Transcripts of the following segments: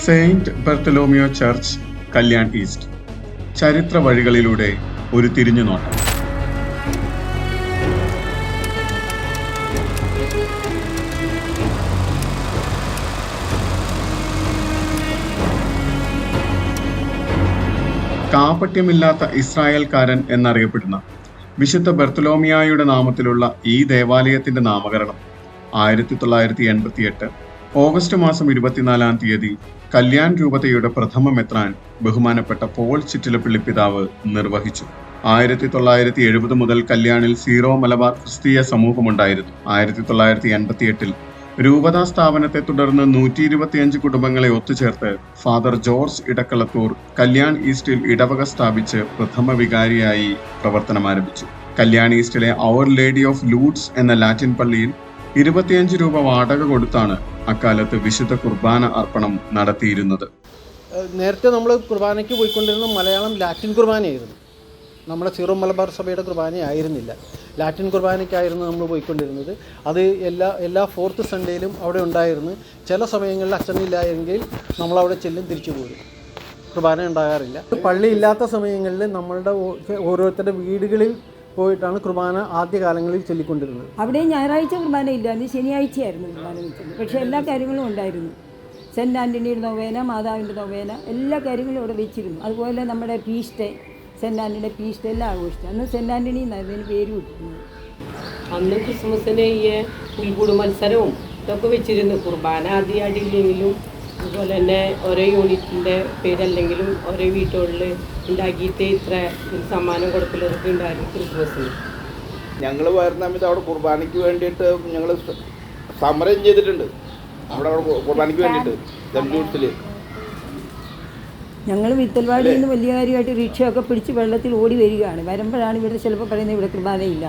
Saint Bartholomew church, Kalyan east. ചരിത്ര വഴികളിലൂടെ ഒരു തിരിഞ്ഞുനോട്ടം. കാപട്യമില്ലാത്ത ഇസ്രായേൽക്കാരൻ എന്നറിയപ്പെടുന്ന വിശുദ്ധ ബർത്തലോമിയായുടെ നാമത്തിലുള്ള ഈ ദേവാലയത്തിന്റെ നാമകരണം 1988 ഓഗസ്റ്റ് മാസം 24-ാം തീയതി കല്യാൺ രൂപതയുടെ പ്രഥമ മെത്രാൻ ബഹുമാനപ്പെട്ട പോൾ ചിറ്റിലപ്പള്ളി പിതാവ് നിർവഹിച്ചു. 1970 മുതൽ കല്യാണിൽ സീറോ മലബാർ ക്രിസ്തീയ സമൂഹമുണ്ടായിരുന്നു. 1988 രൂപതാ സ്ഥാപനത്തെ തുടർന്ന് 125 കുടുംബങ്ങളെ ഒത്തുചേർത്ത് ഫാദർ ജോർജ് ഇടക്കളത്തൂർ കല്യാൺ ഈസ്റ്റിൽ ഇടവക സ്ഥാപിച്ച് പ്രഥമ വികാരിയായി പ്രവർത്തനം ആരംഭിച്ചു. കല്യാൺ ഈസ്റ്റിലെ അവർ ലേഡി ഓഫ് ലൂഡ്സ് എന്ന ലാറ്റിൻ പള്ളിയിൽ 25 രൂപ വാടക കൊടുത്താണ് അക്കാലത്ത് വിശുദ്ധ കുർബാന അർപ്പണം നടത്തിയിരുന്നത്. നേരത്തെ നമ്മൾ കുർബാനയ്ക്ക് പോയിക്കൊണ്ടിരുന്ന മലയാളം ലാറ്റിൻ കുർബാനയായിരുന്നു. നമ്മുടെ സീറോ മലബാർ സഭയുടെ കുർബാനയായിരുന്നില്ല, ലാറ്റിൻ കുർബാനയ്ക്കായിരുന്നു നമ്മൾ പോയിക്കൊണ്ടിരുന്നത്. അത് എല്ലാ ഫോർത്ത് സൺഡേയിലും അവിടെ ഉണ്ടായിരുന്നു. ചില സമയങ്ങളിൽ അച്ഛനില്ലായെങ്കിൽ നമ്മളവിടെ ചെല്ലും തിരിച്ചു പോരും. കുർബാന ഉണ്ടാകാറില്ല. പള്ളി ഇല്ലാത്ത സമയങ്ങളിൽ നമ്മളുടെ ഓരോരുത്തരുടെ വീടുകളിൽ പോയിട്ടാണ് കുർബാന ആദ്യകാലങ്ങളിൽ ചൊല്ലിക്കൊണ്ടിരുന്നത്. അവിടെ ഞായറാഴ്ച കുർബാന ഇല്ലായിരുന്നു, ശനിയാഴ്ചയായിരുന്നു കുർബാന വെച്ചത്. പക്ഷേ എല്ലാ കാര്യങ്ങളും ഉണ്ടായിരുന്നു. സെൻറ്റ് ആൻ്റണിയുടെ നൊവേന, മാതാവിൻ്റെ നൊവേന, എല്ലാ കാര്യങ്ങളും അവിടെ വെച്ചിരുന്നു. അതുപോലെ നമ്മുടെ ഫീസ്റ്റ്, സെൻറ്റ് ആൻ്റണിയുടെ ഫീസ്റ്റ് എല്ലാം ആഘോഷിച്ചു. അന്ന് സെൻറ്റ് ആൻ്റണി എന്നായിരുന്നു പേര് വിട്ടിരുന്നത്. അന്ന് ക്രിസ്മസിന് ഈ പുൽക്കൂട് മത്സരവും ഇതൊക്കെ വെച്ചിരുന്നു. കുർബാന ആദ്യമായിട്ടില്ലെങ്കിലും അതുപോലെ തന്നെ ഓരോ യൂണിറ്റിൻ്റെ പേരല്ലെങ്കിലും ഓരോ വീട്ടുകളിൽ ഉണ്ടാക്കിയിട്ട് ഇത്ര ഒരു സമ്മാനം കൊടുക്കലൊക്കെ ഉണ്ടായിരുന്നു ക്രിസ്മസിന്. ഞങ്ങൾ വരുന്ന സമയത്ത് അവിടെ കുർബാനയ്ക്ക് വേണ്ടിയിട്ട് ഞങ്ങൾ സമരം ചെയ്തിട്ടുണ്ട്. അവിടെ കുർബാനയ്ക്ക് വേണ്ടിയിട്ട് ജംജൂട്ട്സിൽ ഞങ്ങൾ വിത്തൽവാടിയിൽ നിന്ന് വലിയ കാര്യമായിട്ട് റിക്ഷയൊക്കെ പിടിച്ച് വെള്ളത്തിൽ ഓടി വരികയാണ്. വരുമ്പോഴാണ് ഇവിടെ ചിലപ്പോൾ പറയുന്നത് ഇവിടെ കുർബാനയില്ല.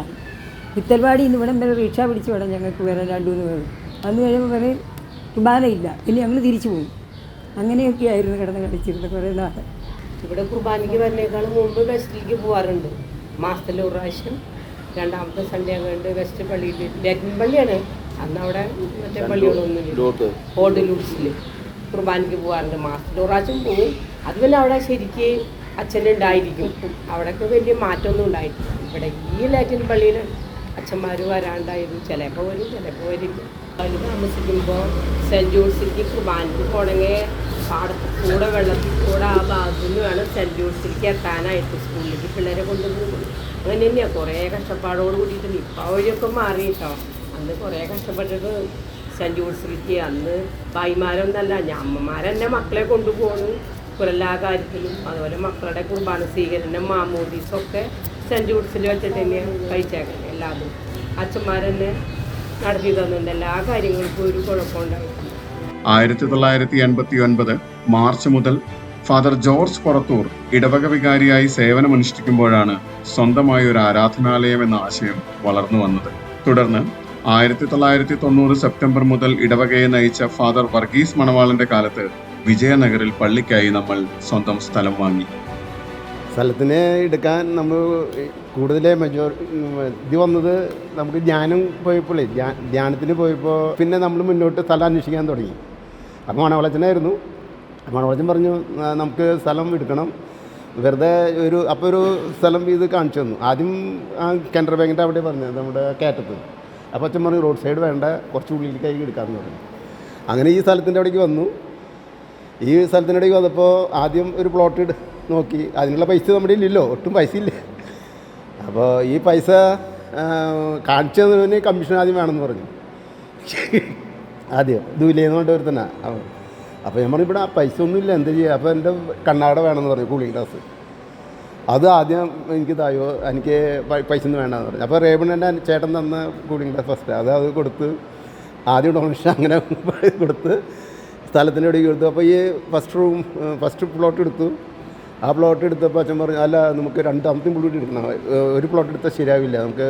വിത്തൽവാടിയിൽ നിന്ന് ഇവിടം വരെ റിക്ഷ പിടിച്ച് വേണം ഞങ്ങൾക്ക് വരാൻ 2-3 പേർ. അന്ന് കഴിയുമ്പോൾ പറയും കുർബാനയില്ല, പിന്നെ ഞങ്ങൾ തിരിച്ചു പോകും. അങ്ങനെയൊക്കെ ആയിരുന്നു കിടന്ന് കളിച്ചിരുന്നത് കുറേ നാൾ. ഇവിടെ കുർബാനയ്ക്ക് വരുന്നേക്കാളും മുമ്പ് വെസ്റ്റിലേക്ക് പോകാറുണ്ട്. മാസത്തിൽ ഒരു പ്രാവശ്യം 2ാമത്തെ സൺഡേ അങ്ങോട്ട് വെസ്റ്റ് പള്ളിയിൽ, ലാറ്റിൻ പള്ളിയാണ് അന്ന് അവിടെ, മറ്റേ പള്ളികളൊന്നുമില്ല, ഓൾഡ് ലൂഡ്സിൽ കുർബാനയ്ക്ക് പോകാറുണ്ട്. മാസത്തിൽ ഒരു പ്രാവശ്യം പോകും. അത് പിന്നെ അവിടെ ശരിക്ക് അച്ഛനുണ്ടായിരിക്കും. അവിടെയൊക്കെ വലിയ മാറ്റമൊന്നും ഉണ്ടായിട്ടില്ല. ഇവിടെ ഈ ലാറ്റിൻ പള്ളിയിൽ അച്ഛന്മാർ വരാണ്ടായിരുന്നു. ചിലപ്പോൾ വരും, ചിലപ്പോൾ വരില്ല. അതിൽ താമസിക്കുമ്പോൾ സെൻറ്റ് ജോൺസിലേക്ക് കുർബാനയ്ക്ക് പോകണമെങ്കിൽ പാടത്ത് കൂടെ വെള്ളത്തിൽ കൂടെ ആ ഭാഗത്തു നിന്ന് വേണം സെൻറ്റ് ജോൺസിലേക്ക് എത്താനായിട്ട് സ്കൂളിലേക്ക് പിള്ളേരെ കൊണ്ടുപോകും. അങ്ങനെ തന്നെയാണ് കുറേ കഷ്ടപ്പാടോട് കൂടിയിട്ടുണ്ട്. ഇപ്പോൾ ആ വഴിയൊക്കെ മാറി കേട്ടോ. അന്ന് കുറേ കഷ്ടപ്പെട്ടിട്ട് സെൻറ്റ് ജോൺസിലേക്ക്, അന്ന് ഭായിമാരൊന്നല്ല, അമ്മമാരെന്നെ മക്കളെ കൊണ്ടുപോകുന്നു എല്ലാ കാര്യത്തിലും. അതുപോലെ മക്കളുടെ കുർബാന സ്വീകരണം, മാമോദീസൊക്കെ സെൻറ്റ് ജോൺസിൽ വെച്ചിട്ട് തന്നെയാണ് കഴിച്ചേക്കുന്നത്. എല്ലാതും അച്ഛന്മാരെന്നെ നടത്തി തന്നിട്ടുണ്ട്. എല്ലാ കാര്യങ്ങൾക്കും ഒരു കുഴപ്പമുണ്ടായിട്ടില്ല. 1989 മാർച്ച് മുതൽ ഫാദർ ജോർജ് പുറത്തൂർ ഇടവക വികാരിയായി സേവനമനുഷ്ഠിക്കുമ്പോഴാണ് സ്വന്തമായ ഒരു ആരാധനാലയം എന്ന ആശയം വളർന്നു വന്നത്. തുടർന്ന് 1990 സെപ്റ്റംബർ മുതൽ ഇടവകയെ നയിച്ച ഫാദർ വർഗീസ് മണവാളന്റെ കാലത്ത് വിജയനഗറിൽ പള്ളിക്കായി നമ്മൾ സ്വന്തം സ്ഥലം വാങ്ങി. സ്ഥലത്തിന് എടുക്കാൻ നമ്മൾ കൂടുതൽ ഇത് വന്നത് നമുക്ക് ധ്യാനം പോയപ്പോഴേ, ധ്യാനത്തിന് പോയപ്പോൾ പിന്നെ നമ്മൾ മുന്നോട്ട് സ്ഥലം അന്വേഷിക്കാൻ തുടങ്ങി. അപ്പോൾ മണവളച്ചനായിരുന്നു. മണവളച്ചൻ പറഞ്ഞു നമുക്ക് സ്ഥലം എടുക്കണം, വെറുതെ ഒരു സ്ഥലം ഇത് കാണിച്ചു തന്നു. ആദ്യം ആ കാനറ ബാങ്കിൻ്റെ അവിടെ പറഞ്ഞത്, നമ്മുടെ കയറ്റത്ത്. അപ്പോൾ അച്ഛൻ പറഞ്ഞു റോഡ് സൈഡ് വേണ്ട, കുറച്ച് ഉള്ളിലേക്കായി എടുക്കാമെന്ന് പറഞ്ഞു. അങ്ങനെ ഈ സ്ഥലത്തിൻ്റെ അവിടേക്ക് വന്നു. ഈ സ്ഥലത്തിൻ്റെ ഇടയ്ക്ക് വന്നപ്പോൾ ആദ്യം ഒരു പ്ലോട്ട് നോക്കി. അതിനുള്ള പൈസ നമ്മുടെ ഇല്ലല്ലോ, ഒട്ടും പൈസ ഇല്ല. അപ്പോൾ ഈ പൈസ കാണിച്ചു തന്നതിന് കമ്മീഷൻ ആദ്യം വേണമെന്ന് പറഞ്ഞു. ആദ്യം ദൂലേന്ന് കൊണ്ട് വരുത്തന്നെ. അപ്പോൾ ഞാൻ പറഞ്ഞു ഇവിടെ പൈസ ഒന്നുമില്ല, എന്താ ചെയ്യുക? അപ്പോൾ എൻ്റെ കണ്ണാട വേണമെന്ന് പറഞ്ഞു, കൂളിംഗ് ഗ്ലാസ്. അത് ആദ്യം എനിക്ക് തായോ, എനിക്ക് പൈസ ഒന്നും വേണ്ടെന്ന് പറഞ്ഞു. അപ്പോൾ റേബണിൻ്റെ ചേട്ടൻ തന്ന കൂളിംഗ് ഗ്ലാസ് ഫസ്റ്റ് അത് കൊടുത്ത് ആദ്യം ഡൊണേഷൻ അങ്ങനെ കൊടുത്ത് സ്ഥലത്തിൻ്റെ ഇടയ്ക്ക് കൊടുത്തു. അപ്പോൾ ഈ ഫസ്റ്റ് പ്ലോട്ട് എടുത്തു. ആ പ്ലോട്ട് എടുത്തപ്പോൾ അച്ഛൻ പറഞ്ഞു അല്ല നമുക്ക് 2ാമത്തെ പ്ലോട്ട് എടുക്കണം, ഒരു പ്ലോട്ട് എടുത്താൽ ശരിയാവില്ല, നമുക്ക്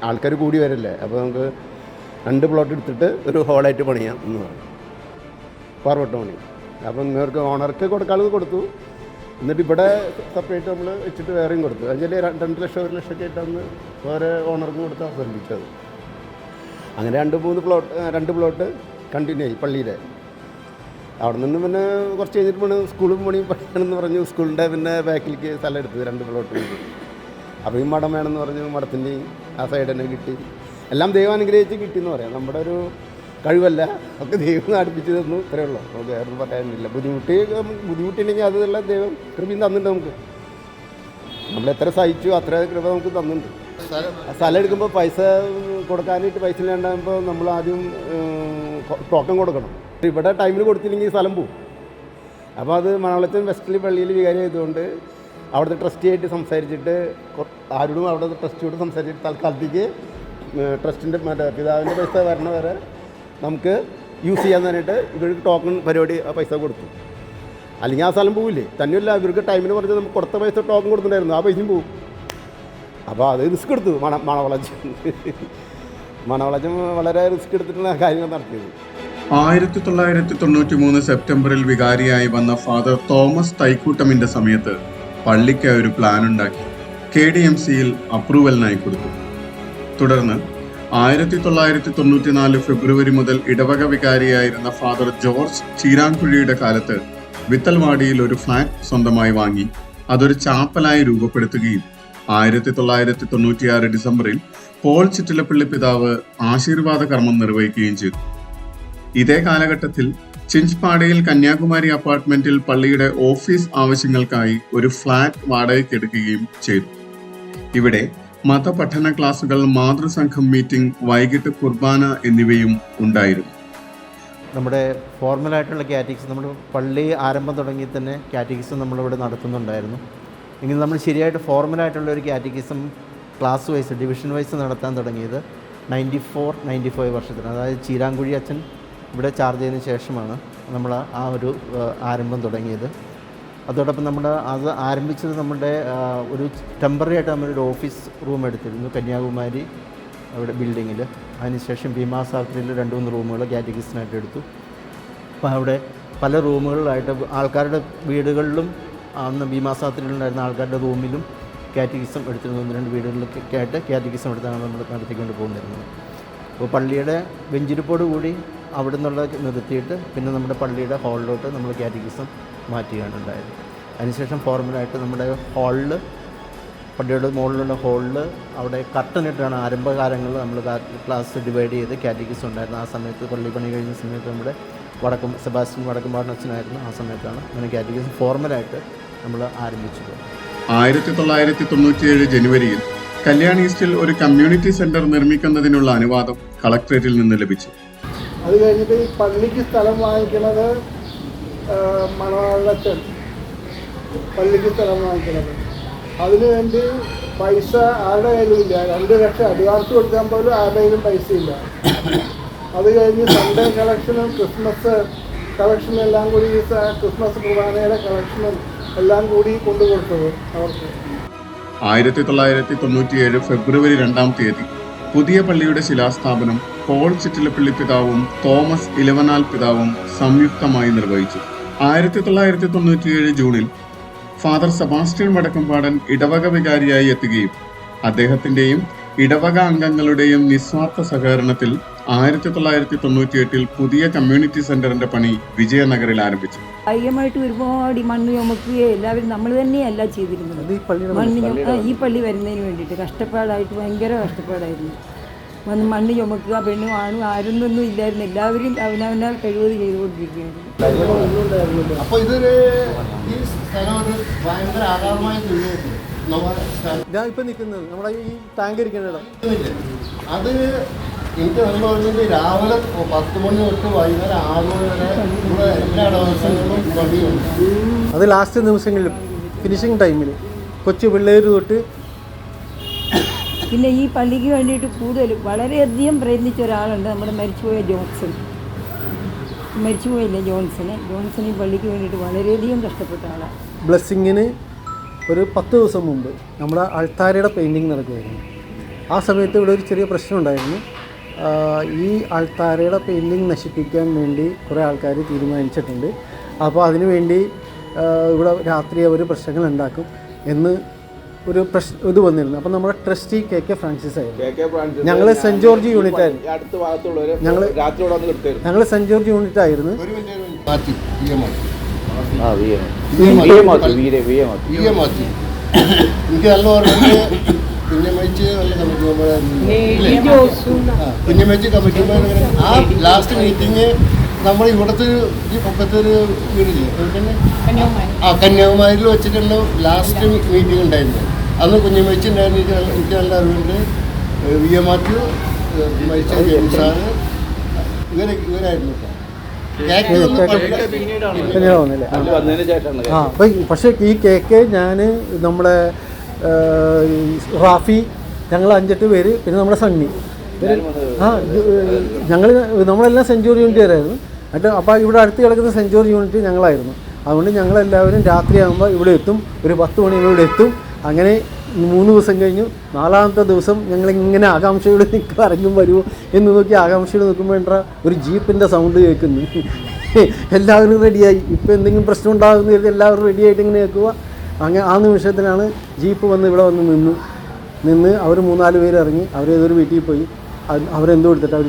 ആൾക്കാർ കൂടി വരില്ലേ, അപ്പോൾ നമുക്ക് 2 പ്ലോട്ട് എടുത്തിട്ട് ഒരു ഹോളായിട്ട് പണിയാം എന്ന് പറഞ്ഞു. പാർവട്ട പണി. അപ്പം നിങ്ങൾക്ക് ഓണർക്ക് കൊടുക്കാനുള്ളത് കൊടുത്തു. എന്നിട്ട് ഇവിടെ സെപ്പറേറ്റ് നമ്മൾ വെച്ചിട്ട് വേറെയും കൊടുത്തു. അതിൽ 2 ലക്ഷം 1 ലക്ഷമൊക്കെ ആയിട്ടാണ് വേറെ ഓണർക്ക് കൊടുത്ത് അവതരിപ്പിച്ചത്. അങ്ങനെ 2 പ്ലോട്ട് കണ്ടിന്യൂ ആയി പള്ളിയിലെ. അവിടെ നിന്ന് പിന്നെ കുറച്ച് കഴിഞ്ഞിട്ട് പിന്നെ സ്കൂളിൽ പോകണി പഠിക്കണമെന്ന് പറഞ്ഞു സ്കൂളിൻ്റെ പിന്നെ ബാക്കിലേക്ക് സ്ഥലം എടുത്തത് 2 പ്ലോട്ട് വീട്. അപ്പോൾ ഈ മഠം വേണമെന്ന് പറഞ്ഞു, മഠത്തിൻ്റെയും ആ സൈഡ് തന്നെ കിട്ടി. എല്ലാം ദൈവം അനുഗ്രഹിച്ച് കിട്ടിയെന്ന് പറയാം. നമ്മുടെ ഒരു കഴിവല്ല, ഒക്കെ ദൈവം അടുപ്പിച്ച് തന്നു, ഇത്രയേ ഉള്ളൂ. നമുക്ക് വേറൊന്നും പറയാനില്ല. ബുദ്ധിമുട്ടുണ്ടെങ്കിൽ അതെല്ലാം ദൈവം കൃപയും തന്നിട്ടുണ്ട് നമുക്ക്. നമ്മൾ എത്ര സഹിച്ചു അത്ര കൃപ നമുക്ക് തന്നിട്ടുണ്ട്. സ്ഥലം എടുക്കുമ്പോൾ പൈസ കൊടുക്കാനായിട്ട് പൈസ ഇല്ലാണ്ടാകുമ്പോൾ നമ്മൾ ആദ്യം ടോക്കൺ കൊടുക്കണം. ഇവിടെ ടൈമിന് കൊടുത്തില്ലെങ്കിൽ സ്ഥലം പോവും. അപ്പോൾ അത് മണവളച്ചൻ വെസ്റ്റലി പള്ളിയിൽ വികാരി ആയതുകൊണ്ട് അവിടുത്തെ ട്രസ്റ്റിയായിട്ട് സംസാരിച്ചിട്ട് ആരോടും അവിടുത്തെ ട്രസ്റ്റിയോട് സംസാരിച്ചിട്ട് തൽക്കാലത്തേക്ക് ട്രസ്റ്റിൻ്റെ പിതാവിൻ്റെ പൈസ വരണ വരെ നമുക്ക് യൂസ് ചെയ്യാൻ പറഞ്ഞിട്ട് ഇവർക്ക് ടോക്കൺ പരിപാടി ആ പൈസ കൊടുത്തു. അല്ലെങ്കിൽ ആ സ്ഥലം പോവില്ലേ. തന്നെയല്ല ഇവർക്ക് ടൈമിന് പറഞ്ഞ് നമുക്ക് കൊടുത്ത പൈസ ടോക്കൺ കൊടുത്തിട്ടുണ്ടായിരുന്നു, ആ പൈസയും പോവും. അപ്പോൾ അത് റിസ്ക് എടുത്തു മണവളച്ചൻ വളരെ റിസ്ക് എടുത്തിട്ടുള്ള കാര്യങ്ങൾ നടത്തിയത്. 1993 സെപ്റ്റംബറിൽ വികാരിയായി വന്ന ഫാദർ തോമസ് തൈക്കൂട്ടമിന്റെ സമയത്ത് പള്ളിക്ക് ഒരു പ്ലാൻ ഉണ്ടാക്കി KDMCയിൽ അപ്രൂവലിനായി കൊടുത്തു. തുടർന്ന് 1994 ഫെബ്രുവരി മുതൽ ഇടവക വികാരിയായിരുന്ന ഫാദർ ജോർജ് ചീരാൻകുഴിയുടെ കാലത്ത് വിത്തൽവാടിയിൽ ഒരു ഫ്ലാറ്റ് സ്വന്തമായി വാങ്ങി അതൊരു ചാപ്പലായി രൂപപ്പെടുത്തുകയും 1996 ഡിസംബറിൽ പോൾ ചിറ്റിലപ്പള്ളി പിതാവ് ആശീർവാദ കർമ്മം നിർവഹിക്കുകയും ചെയ്തു. ഇതേ കാലഘട്ടത്തിൽ ചിഞ്ച്പാടയിൽ കന്യാകുമാരി അപ്പാർട്ട്മെന്റിൽ പള്ളിയുടെ ഓഫീസ് ആവശ്യങ്ങൾക്കായി ഒരു ഫ്ലാറ്റ് വാടകയ്ക്കെടുക്കുകയും ചെയ്തു. ഇവിടെ മതപഠന ക്ലാസുകൾ, മാതൃസംഘം മീറ്റിംഗ്, വൈകിട്ട് കുർബാന എന്നിവയും ഉണ്ടായിരുന്നു. നമ്മുടെ ഫോർമലായിട്ടുള്ള കാറ്റഗിസം നമ്മൾ പള്ളി ആരംഭം തുടങ്ങി തന്നെ കാറ്റഗിസം നമ്മളിവിടെ നടത്തുന്നുണ്ടായിരുന്നു. എങ്കിൽ നമ്മൾ ശരിയായിട്ട് ഫോർമലായിട്ടുള്ള ഒരു catechism class wise division wise നടത്താൻ തുടങ്ങിയത് 94-95 വർഷത്തിന്, അതായത് ചീരാങ്കുഴി അച്ഛൻ ഇവിടെ ചാർജ് ചെയ്തതിന് ശേഷമാണ് നമ്മൾ ആ ഒരു ആരംഭം തുടങ്ങിയത്. അതോടൊപ്പം നമ്മൾ അത് ആരംഭിച്ചത് നമ്മുടെ ഒരു ടെമ്പററി ആയിട്ട് നമ്മളൊരു ഓഫീസ് റൂം എടുത്തിരുന്നു കന്യാകുമാരി അവിടെ ബിൽഡിങ്ങിൽ. അതിനുശേഷം ഭീമാസാഗറിൽ 2-3 റൂമുകൾ കാറ്റഗിസ്റ്റിനായിട്ട് എടുത്തു. അപ്പോൾ അവിടെ പല റൂമുകളിലായിട്ട് ആൾക്കാരുടെ വീടുകളിലും അന്ന് ഭീമാസാഗറിലുണ്ടായിരുന്ന ആൾക്കാരുടെ റൂമിലും കാറ്റഗിസം എടുത്തിരുന്നു. 1-2 വീടുകളിലൊക്കെ ആയിട്ട് കാറ്റഗിസം എടുത്താണ് നമ്മൾ നടത്തിക്കൊണ്ട് പോകുന്നിരുന്നത്. അപ്പോൾ പള്ളിയുടെ വെഞ്ചിരിപ്പോട് കൂടി അവിടെ നിന്നുള്ള നിർത്തിയിട്ട് പിന്നെ നമ്മുടെ പള്ളിയുടെ ഹാളിലോട്ട് നമ്മൾ കാറ്റഗിസം മാറ്റുകയാണ് ഉണ്ടായത്. അതിനുശേഷം ഫോർമലായിട്ട് നമ്മുടെ ഹാളിൽ, പള്ളിയുടെ മുകളിലുള്ള ഹാളിൽ അവിടെ കർട്ടനിട്ടാണ് ആരംഭകാലങ്ങളിൽ നമ്മൾ ക്ലാസ് ഡിവൈഡ് ചെയ്ത് കാറ്റഗിസം ഉണ്ടായിരുന്നു. ആ സമയത്ത് പള്ളി പണി കഴിഞ്ഞ സമയത്ത് നമ്മുടെ സെബാസ്റ്റ്യൻ വടക്കുംപാടനച്ഛനായിരുന്നു. ആ സമയത്താണ് അങ്ങനെ കാറ്റഗിസം ഫോർമലായിട്ട് നമ്മൾ ആരംഭിച്ചത്. 1997 ജനുവരിയിൽ കല്യാൺ ഈസ്റ്റിൽ ഒരു കമ്മ്യൂണിറ്റി സെന്റർ നിർമ്മിക്കുന്നതിനുള്ള അനുവാദം കളക്ടറേറ്റിൽ നിന്ന് ലഭിച്ചു. അത് കഴിഞ്ഞിട്ട് ഈ പള്ളിക്ക് സ്ഥലം വാങ്ങിക്കണത് മണവാളച്ചൻ പള്ളിക്ക് സ്ഥലം വാങ്ങിക്കണത്. അതിനുവേണ്ടി പൈസ ആരുടെ കയ്യിലും ഇല്ല. 2 ലക്ഷം അഡ്വാൻസ് കൊടുക്കാൻ പോലും ആരുടെ കയ്യിലും പൈസ ഇല്ല. അത് കഴിഞ്ഞ് സൺഡേ കളക്ഷനും ക്രിസ്മസ് കളക്ഷനും എല്ലാം കൂടി ക്രിസ്മസ് കുർബാനയുടെ കളക്ഷനും എല്ലാം കൂടി കൊണ്ടുകൊടുത്തത് അവർക്ക്. 1997 ഫെബ്രുവരി 2 പുതിയ പള്ളിയുടെ ശിലാസ്ഥാപനം പോൾ ചിറ്റിലപ്പള്ളി പിതാവും തോമസ് ഇലവനാൽ പിതാവും സംയുക്തമായി നിർവഹിച്ചു. 1997 ജൂണിൽ ഫാദർ സെബാസ്റ്റ്യൻ വടക്കുംപാടൻ ഇടവക വികാരിയായി എത്തുകയും അദ്ദേഹത്തിന്റെയും ഇടവക അംഗങ്ങളുടെയും നിസ്വാർത്ഥ സഹകരണത്തിൽ 1998 പുതിയ കമ്മ്യൂണിറ്റി സെന്ററിന്റെ പണി വിജയനഗറിൽ ആരംഭിച്ചു. കായികമായിട്ട് ഒരുപാട് മണ്ണ് ചുമക്കുകയോ എല്ലാവരും നമ്മൾ തന്നെയല്ല ചെയ്തിരുന്നത്. ഈ പള്ളി വരുന്നതിന് വേണ്ടിയിട്ട് കഷ്ടപ്പാടായിട്ട് ഭയങ്കര കഷ്ടപ്പാടായിരുന്നു. മണ്ണ് ചുമക്കുക, പെണ്ണും ആണും ആരൊന്നും ഇല്ലായിരുന്നു. എല്ലാവരും അവനവനാൽ കഴിവ് ചെയ്തുകൊണ്ടിരിക്കുകയായിരുന്നു. അപ്പോൾ ഇതൊരു ഈ സ്ഥലം ഒരു ഭയങ്കര ആകാരമായ ഞാൻ ഇപ്പം നിൽക്കുന്നത് നമ്മുടെ ഈ ടാങ്ക് ഇരിക്കുന്ന ഇടം. അത് എനിക്ക് പറയുന്നത് രാവിലെ 10 മണി തൊട്ട് വൈകുന്നേരം 6 മണി വരെ ഇവിടെ എല്ലാ ദിവസങ്ങളിലും വണ്ടിയുണ്ട്. അത് ലാസ്റ്റ് നിമിഷങ്ങളിൽ ഫിനിഷിങ് ടൈമിൽ കൊച്ചു പിള്ളേർ തൊട്ട്. പിന്നെ ഈ പള്ളിക്ക് വേണ്ടിയിട്ട് കൂടുതലും വളരെയധികം പ്രയത്നിച്ച ഒരാളുണ്ട്, നമ്മുടെ മരിച്ചുപോയ ജോൺസൺ. മരിച്ചുപോയില്ലേ ജോൺസൺ ഈ പള്ളിക്ക് വേണ്ടിയിട്ട് വളരെയധികം കഷ്ടപ്പെട്ട ആളാണ്. ബ്ലെസ്സിങ്ങിന് ഒരു 10 ദിവസം മുമ്പ് നമ്മുടെ അൾത്താരയുടെ പെയിൻറ്റിങ് നടക്കുമായിരുന്നു. ആ സമയത്ത് ഇവിടെ ഒരു ചെറിയ പ്രശ്നം ഉണ്ടായിരുന്നു. ഈ അൾത്താരയുടെ പെയിൻറ്റിങ് നശിപ്പിക്കാൻ വേണ്ടി കുറേ ആൾക്കാർ തീരുമാനിച്ചിട്ടുണ്ട്. അപ്പോൾ അതിനുവേണ്ടി ഇവിടെ രാത്രി അവർ പ്രശ്നങ്ങൾ ഉണ്ടാക്കും എന്ന് ഇത് വന്നിരുന്നു. അപ്പം നമ്മുടെ ട്രസ്റ്റി കെ ഫ്രാൻസിസ് ആയിരുന്നു. KK ഫ്രാൻസിസ് ഞങ്ങൾ സെൻറ്റ് ജോർജ് യൂണിറ്റ് ആയിരുന്നു. ഈ അടുത്ത ഭാഗത്തുള്ളവര് ഞങ്ങള് രാത്രി ഇവിടെ വന്ന് കിടത്തായിരുന്നു. ഞങ്ങൾ സെൻറ്റ് ജോർജ് യൂണിറ്റ് ആയിരുന്നു. എനിക്ക് നല്ല ഓർമ്മ കുഞ്ഞമ്മച്ച് നല്ല കുഞ്ഞമ്മച്ച് കമ്മിറ്റി ആ ലാസ്റ്റ് മീറ്റിംഗ് നമ്മൾ ഇവിടുത്തെ ഈ പൊക്കത്തൊരു വീടില്ലേ കന്യാകുമാരിയിൽ വെച്ചിട്ടുള്ള ലാസ്റ്റ് മീറ്റിംഗ് ഉണ്ടായിരുന്നു. അന്ന് കുഞ്ഞമ്മച്ച് ഉണ്ടായിരുന്നു. എനിക്ക് നല്ല അറിവുണ്ട്. VM മാത്യു, മരിച്ച ജെയിംസാണ്, ഇവരായിരുന്നു. പിന്നീട് വന്നില്ലേ? അതിൽ വന്നതിന് ശേഷമാണ് അപ്പം പക്ഷേ ഈ കേക്ക് ഞാൻ നമ്മുടെ റാഫി, ഞങ്ങൾ 5-8 പേര്, പിന്നെ നമ്മുടെ സണ്ണി, നമ്മളെല്ലാം സെൻറ്റ് ജോർജ് യൂണിറ്റുകാരായിരുന്നു. എന്നിട്ട് അപ്പോൾ ഇവിടെ അടുത്ത് കിടക്കുന്ന സെൻറ്റ് ജോർജ് യൂണിറ്റ് ഞങ്ങളായിരുന്നു. അതുകൊണ്ട് ഞങ്ങളെല്ലാവരും രാത്രിയാകുമ്പോൾ ഇവിടെ എത്തും. ഒരു 10 മണിയോടെ ഇവിടെ എത്തും. അങ്ങനെ 3 ദിവസം കഴിഞ്ഞു. 4ാമത്തെ ദിവസം ഞങ്ങളിങ്ങനെ ആകാംക്ഷയോട് ഇറങ്ങും വരുമോ എന്ന് നോക്കി ആകാംക്ഷയോട് നോക്കുമ്പോൾ എന്താ ഒരു ജീപ്പിൻ്റെ സൗണ്ട് കേൾക്കുന്നു. എല്ലാവരും റെഡിയായി. ഇപ്പോൾ എന്തെങ്കിലും പ്രശ്നം ഉണ്ടാകുന്ന കരുതി എല്ലാവരും റെഡിയായിട്ട് ഇങ്ങനെ കേൾക്കുക. അങ്ങനെ ആ നിമിഷത്തിലാണ് ജീപ്പ് വന്ന് ഇവിടെ വന്ന് നിന്ന് അവർ 3-4 പേര് ഇറങ്ങി. അവരേതൊരു വീട്ടിൽ പോയി. അവരെന്തോ എടുത്തിട്ട് അവർ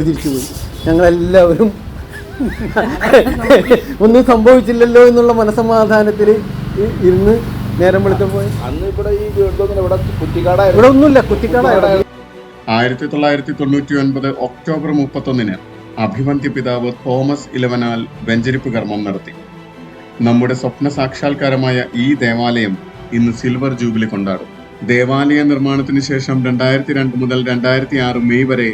തിരിച്ചു പോയി. ഞങ്ങളെല്ലാവരും ഒന്നും സംഭവിച്ചില്ലല്ലോ എന്നുള്ള മനസ്സമാധാനത്തിൽ ഇരുന്ന് നേരം വെളുത്തപ്പോൾ അന്ന് ഇവിടെ ഈ ഇവിടെ കുറ്റിക്കാടായിരുന്നു. ഇവിടെ ഒന്നുമില്ല, കുറ്റിക്കാടായിരുന്നു. 1999 ഒക്ടോബർ 31 അഭിവന്ദ്യ പിതാവ് തോമസ് ഇലവനാൽ വെഞ്ചരിപ്പ് കർമ്മം നടത്തി. നമ്മുടെ സ്വപ്ന സാക്ഷാത്കാരമായ ഈ ദേവാലയം ഇന്ന് സിൽവർ ജൂബിലി കൊണ്ടാടും. ദേവാലയ നിർമ്മാണത്തിന് ശേഷം 2002 മുതൽ 2006 മെയ് വരെ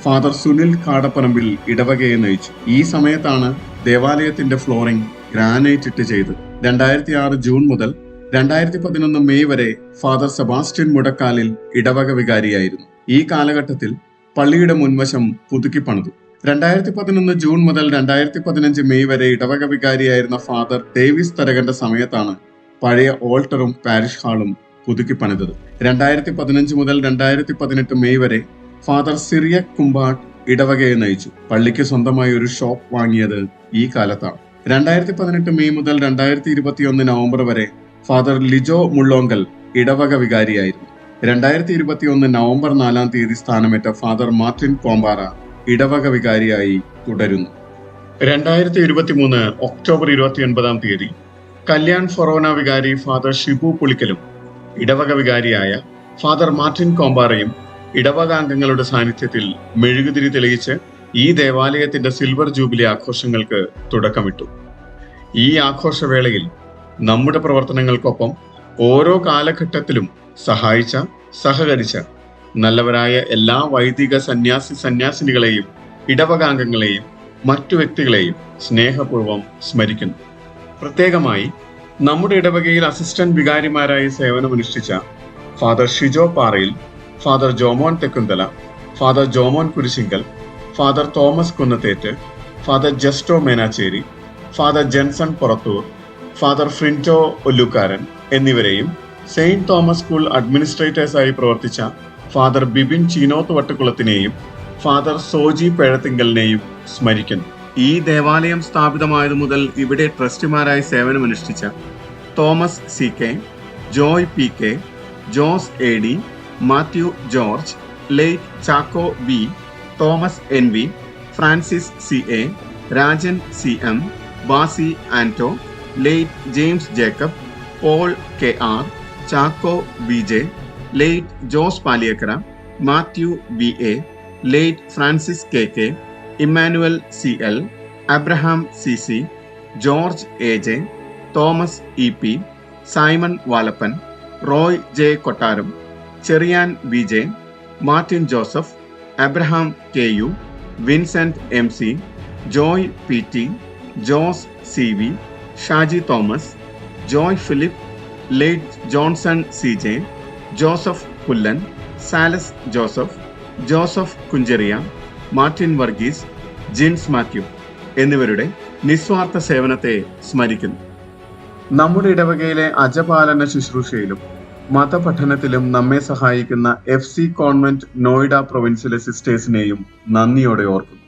ഫാദർ സുനിൽ കാടപ്പറമ്പിൽ ഇടവകയെ നയിച്ചു. ഈ സമയത്താണ് ദേവാലയത്തിന്റെ ഫ്ലോറിംഗ് ഗ്രാനൈറ്റ് ഇട്ട് ചെയ്ത്. 2006 ജൂൺ മുതൽ 2011 മെയ് വരെ ഫാദർ സെബാസ്റ്റ്യൻ മുടക്കാലിൽ ഇടവക വികാരിയായിരുന്നു. ഈ കാലഘട്ടത്തിൽ പള്ളിയുടെ മുൻവശം പുതുക്കി പണിതു. 2011 ജൂൺ മുതൽ 2015 മെയ് വരെ ഇടവക വികാരിയായിരുന്ന ഫാദർ ഡേവിസ് തരകന്റെ സമയത്താണ് പഴയ ഓൾട്ടറും പാരിഷ് ഹാളും പുതുക്കി പണിതത്. 2015 മുതൽ 2018 മെയ് വരെ ഫാദർ സിറിയക് കുമ്പാട്ട് ഇടവകയെ നയിച്ചു. പള്ളിക്ക് സ്വന്തമായി ഒരു ഷോപ്പ് വാങ്ങിയത് ഈ കാലത്താണ്. 2018 മെയ് മുതൽ 2021 നവംബർ വരെ ഫാദർ ലിജോ മുള്ളോങ്കൽ ഇടവക വികാരിയായിരുന്നു. 2021 നവംബർ 4-ാം തീയതി സ്ഥാനമേറ്റ ഫാദർ മാർട്ടിൻ കോമ്പാറ ഇടവക വികാരിയായി തുടരുന്നു. 2023 ഒക്ടോബർ 29-ാം തീയതി കല്യാൺ ഫൊറോന വികാരി ഫാദർ ഷിബു പുളിക്കലും ഇടവക വികാരിയായ ഫാദർ മാർട്ടിൻ കോമ്പാറയും ഇടവകാംഗങ്ങളുടെ സാന്നിധ്യത്തിൽ മെഴുകുതിരി തെളിയിച്ച് ഈ ദേവാലയത്തിന്റെ സിൽവർ ജൂബിലി ആഘോഷങ്ങൾക്ക് തുടക്കമിട്ടു. ഈ ആഘോഷവേളയിൽ നമ്മുടെ പ്രവർത്തനങ്ങൾക്കൊപ്പം ഓരോ കാലഘട്ടത്തിലും സഹകരിച്ച നല്ലവരായ എല്ലാ വൈദിക സന്യാസിനികളെയും ഇടവകാംഗങ്ങളെയും മറ്റു വ്യക്തികളെയും സ്നേഹപൂർവ്വം സ്മരിക്കുന്നു. പ്രത്യേകമായി നമ്മുടെ ഇടവകയിൽ അസിസ്റ്റന്റ് വികാരിമാരായി സേവനമനുഷ്ഠിച്ച father Shijo Parayil, father Jomon Thekkunthala, father Jomon Kurishinkal, father Thomas Kunnathettu, father Justo Menachery, father Jenson Purathur, father Frinto Ollukaran എന്നിവരെയും സെയിന്റ് തോമസ് സ്കൂൾ അഡ്മിനിസ്ട്രേറ്റേഴ്സായി പ്രവർത്തിച്ച ഫാദർ ബിബിൻ ചീനോത്ത് വട്ടുകുളത്തിനെയും ഫാദർ സോജി പേഴത്തിങ്കലിനെയും സ്മരിക്കുന്നു. ഈ ദേവാലയം സ്ഥാപിതമായതു മുതൽ ഇവിടെ ട്രസ്റ്റിമാരായി സേവനമനുഷ്ഠിച്ച Thomas CK, Joy PK, Jose AD, Mathew George, late Chacko B, Thomas NV, Francis CA, Rajan CM, Basi Anto, late James Jacob, Paul KR, Chacko BJ, late Jose Paliyakkara, Mathew BA, late Francis KK, Emmanuel CL, Abraham CC, George AJ, Thomas EP, Simon Valappan, Roy J Kottaram, Cherian BJ, Martin Joseph, Abraham KU, Vincent MC, Joy PT, Jose CV, Shaji Thomas, Joy Philip, late Johnson CJ, Joseph Pullan, Salas Joseph, Joseph Kuncheria, Martin Varghese, Jins Mathew എന്നിവരുടെ നിസ്വാർത്ഥ സേവനത്തെ സ്മരിക്കുന്നു. നമ്മുടെ ഇടവകയിലെ അജപാലന ശുശ്രൂഷയിലും മതപഠനത്തിലും നമ്മെ സഹായിക്കുന്ന FC convent Noida പ്രൊവിൻസിലെ സിസ്റ്റേഴ്സിനെയും നന്ദിയോടെ ഓർക്കുന്നു.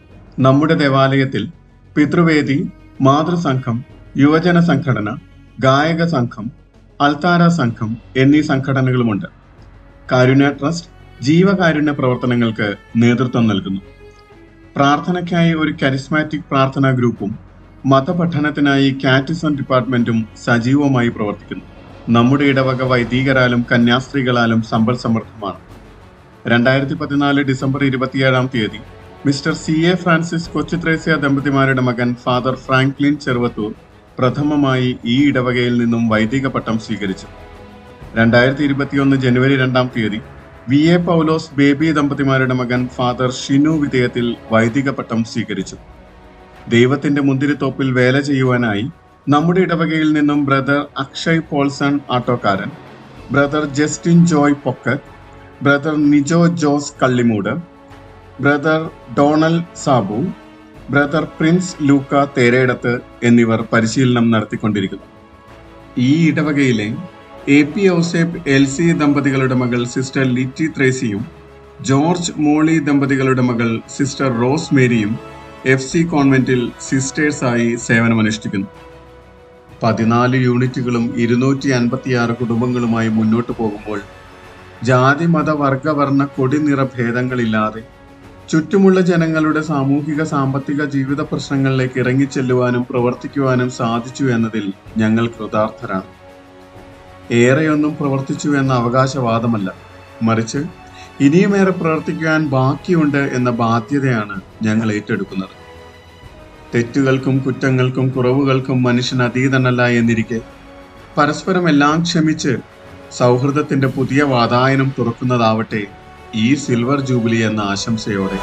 നമ്മുടെ ദേവാലയത്തിൽ പിതൃവേദി, മാതൃസംഘം, യുവജന സംഘടന, ഗായക സംഘം, അൾത്താര സംഘം എന്നീ സംഘടനകളുമുണ്ട്. കാരുണ്യ ട്രസ്റ്റ് ജീവകാരുണ്യ പ്രവർത്തനങ്ങൾക്ക് നേതൃത്വം നൽകുന്നു. പ്രാർത്ഥനയ്ക്കായി ഒരു കരിസ്മാറ്റിക് പ്രാർത്ഥനാ ഗ്രൂപ്പും മതപഠനത്തിനായി കാറ്റിസം ഡിപ്പാർട്ട്മെന്റും സജീവമായി പ്രവർത്തിക്കുന്നു. നമ്മുടെ ഇടവക വൈദികരാലും കന്യാസ്ത്രീകളാലും സമ്പൽ സമൃദ്ധമാണ്. 2014 December 27 mister CA Francis Kochuthresia ദമ്പതിമാരുടെ മകൻ ഫാദർ ഫ്രാങ്ക്ലിൻ ചെറുവത്തൂർ പ്രഥമമായി ഈ ഇടവകയിൽ നിന്നും വൈദിക പട്ടം സ്വീകരിച്ചു. 2021 ജനുവരി 2 VA പൗലോസ് ബേബി ദമ്പതിമാരുടെ മകൻ ഫാദർ ഷിനു വിധേയത്തിൽ വൈദിക പട്ടം സ്വീകരിച്ചു. ദൈവത്തിന്റെ മുന്തിരിത്തോപ്പിൽ വേല ചെയ്യുവാനായി നമ്മുടെ ഇടവകയിൽ നിന്നും brother Akshay Paulson Attokkaran, brother Justin Joy Pokkath, brother Nijo Jose Kallimoodu, brother Donal Sabu, brother Prince Luka Theredath എന്നിവർ പരിശീലനം നടത്തിക്കൊണ്ടിരിക്കുന്നു. ഈ ഇടവകയിലെ AP ഔസേപ്പ് LC ദമ്പതികളുടെ മകൾ സിസ്റ്റർ ലിറ്റി ത്രേസിയും ജോർജ് മോളി ദമ്പതികളുടെ മകൾ സിസ്റ്റർ റോസ് മേരിയും FC കോൺവെന്റിൽ സിസ്റ്റേഴ്സായി സേവനമനുഷ്ഠിക്കുന്നു. 14 യൂണിറ്റുകളും 256 കുടുംബങ്ങളുമായി മുന്നോട്ടു പോകുമ്പോൾ ജാതി മത വർഗ വർണ്ണ കൊടിനിറ ഭേദങ്ങളില്ലാതെ ചുറ്റുമുള്ള ജനങ്ങളുടെ സാമൂഹിക സാമ്പത്തിക ജീവിത പ്രശ്നങ്ങളിലേക്ക് ഇറങ്ങിച്ചെല്ലുവാനും പ്രവർത്തിക്കുവാനും സാധിച്ചു എന്നതിൽ ഞങ്ങൾ കൃതാർത്ഥരാണ്. ഏറെയൊന്നും പ്രവർത്തിച്ചു എന്ന അവകാശവാദമല്ല, മറിച്ച് ഇനിയുമേറെ പ്രവർത്തിക്കുവാൻ ബാക്കിയുണ്ട് എന്ന ബാധ്യതയാണ് ഞങ്ങൾ ഏറ്റെടുക്കുന്നത്. തെറ്റുകൾക്കും കുറ്റങ്ങൾക്കും കുറവുകൾക്കും മനുഷ്യൻ അതീതനല്ല എന്നിരിക്കെ പരസ്പരം എല്ലാം ക്ഷമിച്ച് സൗഹൃദത്തിന്റെ പുതിയ വാതായനം തുറക്കുന്നതാവട്ടെ ഈ സിൽവർ ജൂബിലി എന്ന ആശംസയോടെ